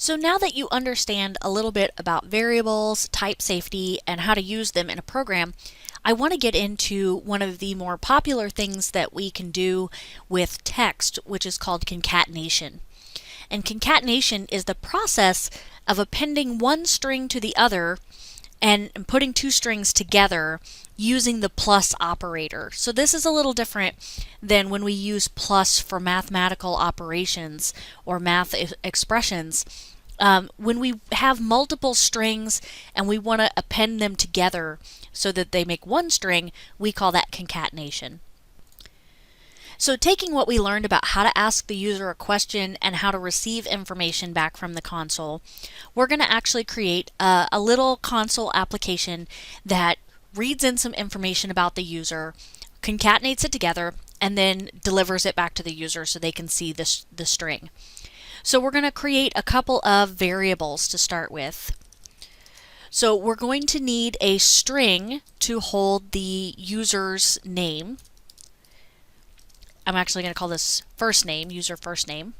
So now that you understand a little bit about variables, type safety, and how to use them in a program, I want to get into one of the more popular things that we can do with text, which is called concatenation. And concatenation is the process of appending one string to the other and putting two strings together using the plus operator. So this is a little different than when we use plus for mathematical operations or math expressions. When we have multiple strings and we want to append them together so that they make one string, we call that concatenation. So taking what we learned about how to ask the user a question and how to receive information back from the console, we're going to actually create a little console application that reads in some information about the user, concatenates it together, and then delivers it back to the user so they can see the string. So we're going to create a couple of variables to start with. So we're going to need a string to hold the user's name. I'm actually going to call this first name, user first name,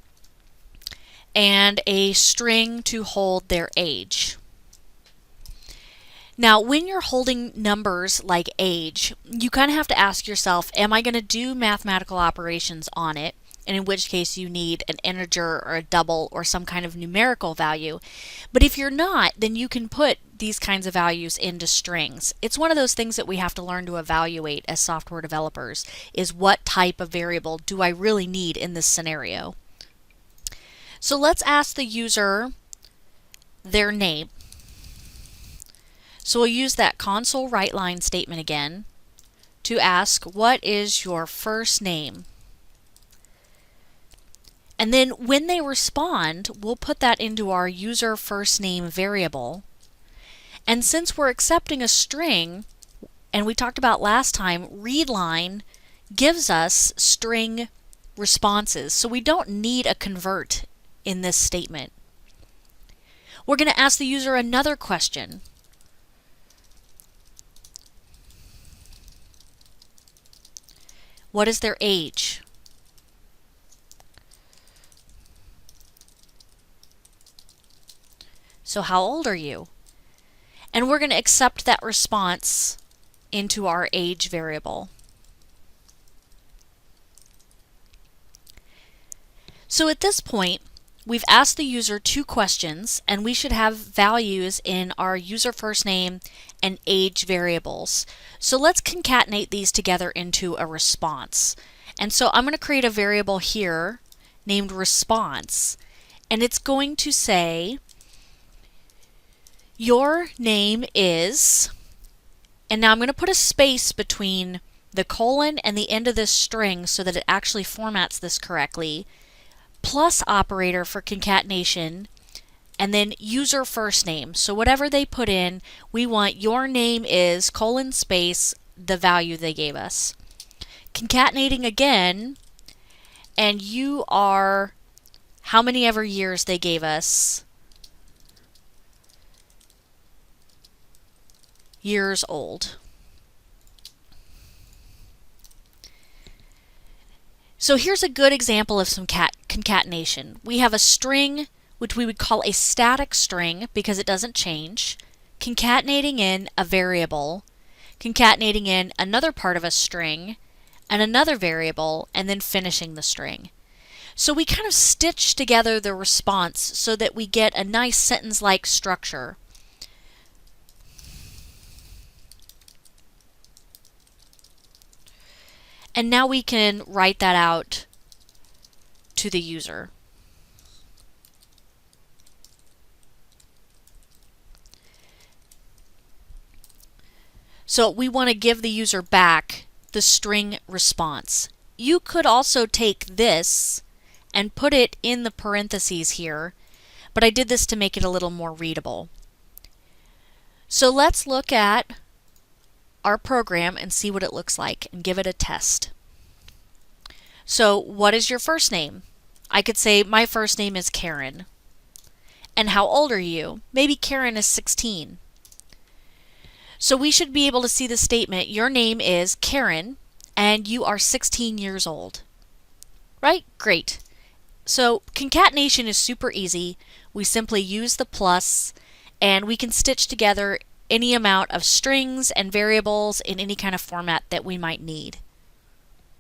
and a string to hold their age. Now, when you're holding numbers like age, you kind of have to ask yourself, am I going to do mathematical operations on it? And in which case you need an integer or a double or some kind of numerical value. But if you're not, then you can put these kinds of values into strings. It's one of those things that we have to learn to evaluate as software developers, is what type of variable do I really need in this scenario? So let's ask the user their name. So we'll use that console write line statement again to ask, what is your first name? And then when they respond, we'll put that into our user first name variable. And since we're accepting a string, and we talked about last time, readline gives us string responses. So we don't need a convert in this statement. We're going to ask the user another question. What is their age? So how old are you? And we're going to accept that response into our age variable. So at this point, we've asked the user two questions, and we should have values in our user first name and age variables. So let's concatenate these together into a response. And so I'm going to create a variable here named response, and it's going to say, your name is, and now I'm going to put a space between the colon and the end of this string so that it actually formats this correctly, plus operator for concatenation, and then user first name. So whatever they put in, we want your name is colon space the value they gave us. Concatenating again, and you are how many ever years they gave us, years old. So here's a good example of some concatenation. We have a string, which we would call a static string because it doesn't change, concatenating in a variable, concatenating in another part of a string, and another variable, and then finishing the string. So we kind of stitch together the response so that we get a nice sentence-like structure. And now we can write that out to the user. So we want to give the user back the string response. You could also take this and put it in the parentheses here, but I did this to make it a little more readable. So let's look at our program and see what it looks like and give it a test. So what is your first name? I could say my first name is Karen. And how old are you? Maybe Karen is 16. So we should be able to see the statement, your name is Karen and you are 16 years old. Right? Great. So concatenation is super easy. We simply use the plus and we can stitch together any amount of strings and variables in any kind of format that we might need.